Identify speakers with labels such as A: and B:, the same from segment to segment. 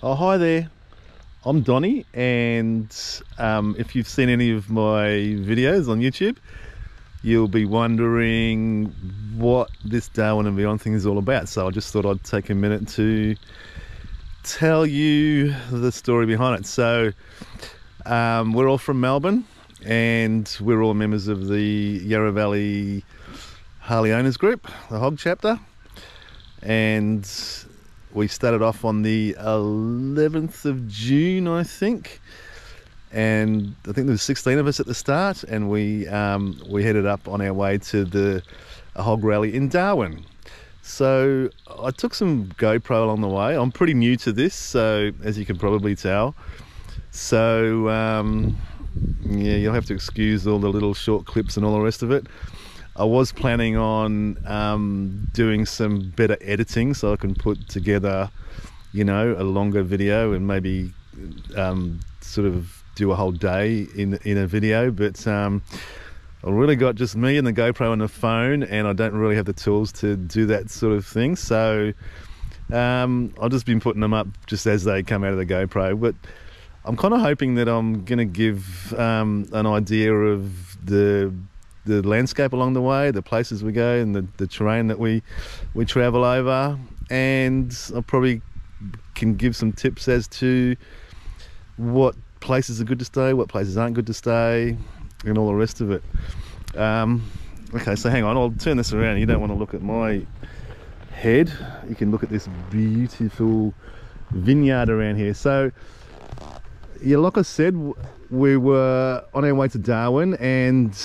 A: Oh, hi there. I'm Donny, and if you've seen any of my videos on YouTube, you'll be wondering what this Darwin and Beyond thing is all about. So I just thought I'd take a minute to tell you the story behind it. So we're all from Melbourne, and we're all members of the Yarra Valley Harley Owners Group, the HOG chapter, and we started off on the 11th of June, I think, and I think there was 16 of us at the start, and we headed up on our way to the HOG rally in Darwin. So I took some GoPro along the way. I'm pretty new to this, so as you can probably tell. So yeah, you'll have to excuse all the little short clips and all the rest of it. I was planning on doing some better editing so I can put together, you know, a longer video and maybe sort of do a whole day in a video, but I really got just me and the GoPro and the phone, and I don't really have the tools to do that sort of thing. So I've just been putting them up just as they come out of the GoPro, but I'm kind of hoping that I'm going to give an idea of the landscape along the way, the places we go, and the terrain that we travel over, and I probably can give some tips as to what places are good to stay, what places aren't good to stay, and all the rest of it. Okay, so hang on, I'll turn this around. You don't want to look at my head. You can look at this beautiful vineyard around here. So yeah, like I said, we were on our way to Darwin, and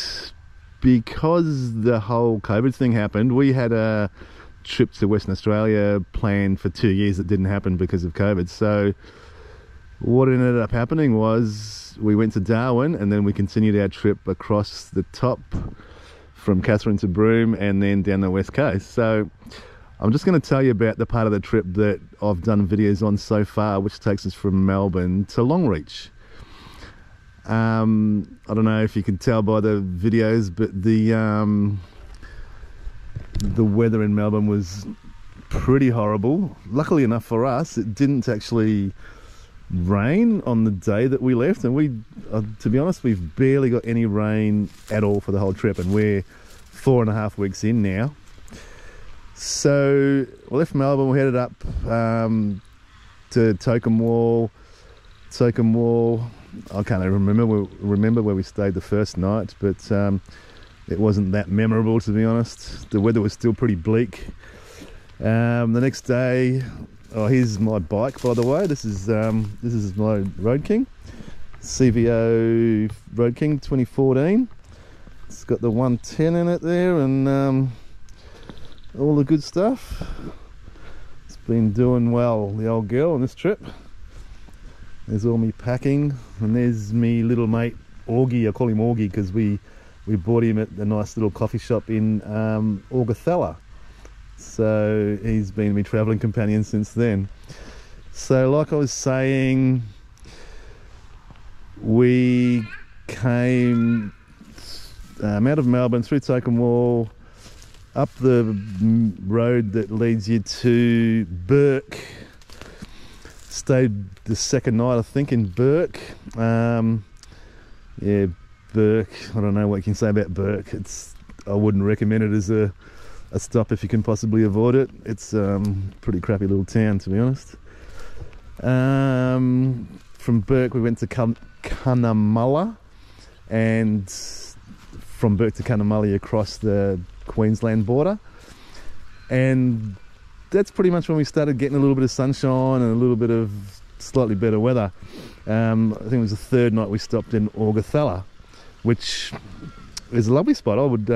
A: because the whole COVID thing happened, we had a trip to Western Australia planned for 2 years that didn't happen because of COVID. So what ended up happening was we went to Darwin, and then we continued our trip across the top from Katherine to Broome and then down the west coast. So I'm just going to tell you about the part of the trip that I've done videos on so far, which takes us from Melbourne to Longreach. I don't know if you can tell by the videos, but the weather in Melbourne was pretty horrible. Luckily enough for us, it didn't actually rain on the day that we left, and we, to be honest, we've barely got any rain at all for the whole trip, and we're 4.5 weeks in now. So we left Melbourne, we headed up to Tokemwal. I can't even remember where we stayed the first night, but it wasn't that memorable, to be honest. The weather was still pretty bleak. The next day, oh, here's my bike, by the way. This is my Road King, CVO Road King 2014. It's got the 110 in it there, and all the good stuff. It's been doing well, the old girl, on this trip. There's all me packing, and there's me little mate Augie. I call him Augie because we bought him at a nice little coffee shop in Augathella. So he's been my travelling companion since then. So like I was saying, we came out of Melbourne through Tokemwal, up the road that leads you to Bourke. Stayed the second night, I think, in Bourke. Yeah, Bourke, I don't know what you can say about Bourke. I wouldn't recommend it as a stop if you can possibly avoid it. It's a pretty crappy little town, to be honest. From Bourke we went to Cunnamulla, and from Bourke to Cunnamulla across the Queensland border, and that's pretty much when we started getting a little bit of sunshine and a little bit of slightly better weather. I think it was the third night we stopped in Augathella, which is a lovely spot. I would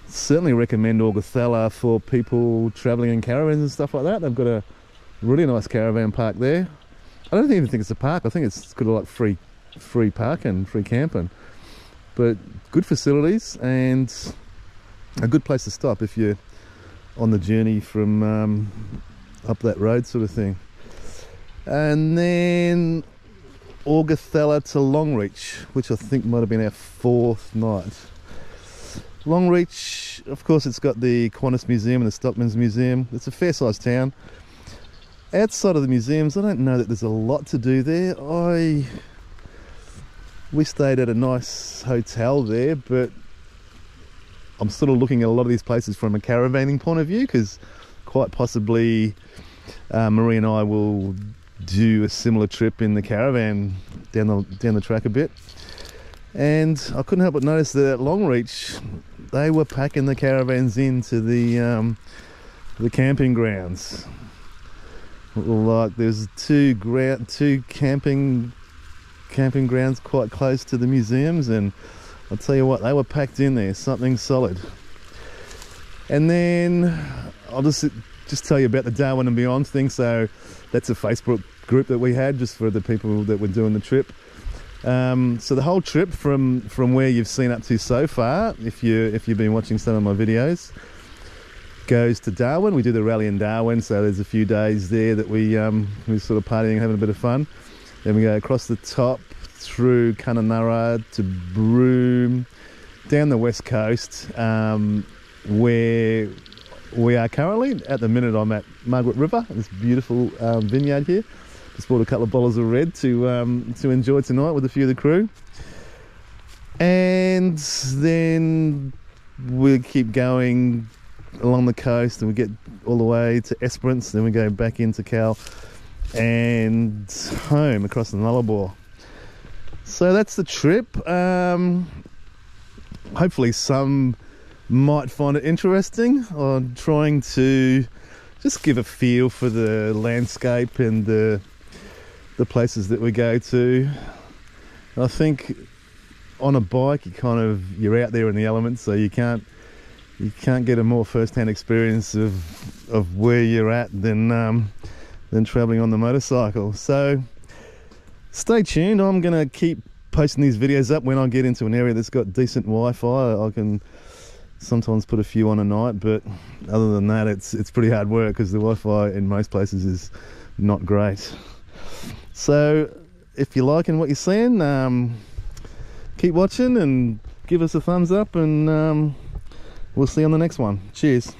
A: certainly recommend Augathella for people travelling in caravans and stuff like that. They've got a really nice caravan park there. I don't even think it's a park. I think it's got like free parking, free camping, but good facilities and a good place to stop if you're on the journey from up that road, sort of thing. And then Augathella to Longreach, which I think might have been our fourth night. Longreach, of course, it's got the Qantas Museum and the Stockman's Museum. It's a fair sized town. outside of the museums, I don't know that there's a lot to do there. We stayed at a nice hotel there, but I'm sort of looking at a lot of these places from a caravanning point of view, because quite possibly Marie and I will do a similar trip in the caravan down the track a bit. And I couldn't help but notice that at Longreach they were packing the caravans into the camping grounds. Like there's two camping grounds quite close to the museums, and I'll tell you what, they were packed in there, something solid. And then I'll just tell you about the Darwin and Beyond thing. So that's a Facebook group that we had just for the people that were doing the trip. So the whole trip from where you've seen up to so far, if you've been watching some of my videos, goes to Darwin. We do the rally in Darwin, so there's a few days there that we sort of partying, having a bit of fun. Then we go across the top through Kununurra to Broome, down the west coast, where we are currently. At the minute I'm at Margaret River, this beautiful vineyard here. Just bought a couple of bottles of red to enjoy tonight with a few of the crew. And then we'll keep going along the coast and we get all the way to Esperance, then we go back into Cal and home across the Nullarbor. So that's the trip. Hopefully some might find it interesting. I'm trying to just give a feel for the landscape and the places that we go to. I think on a bike you're out there in the elements, so you can't get a more first-hand experience of where you're at than traveling on the motorcycle. So stay tuned. I'm gonna keep posting these videos up when I get into an area that's got decent Wi-Fi. I can sometimes put a few on a night, but other than that, it's pretty hard work because the Wi-Fi in most places is not great. So if you're liking what you're seeing, keep watching and give us a thumbs up, and we'll see you on the next one. Cheers.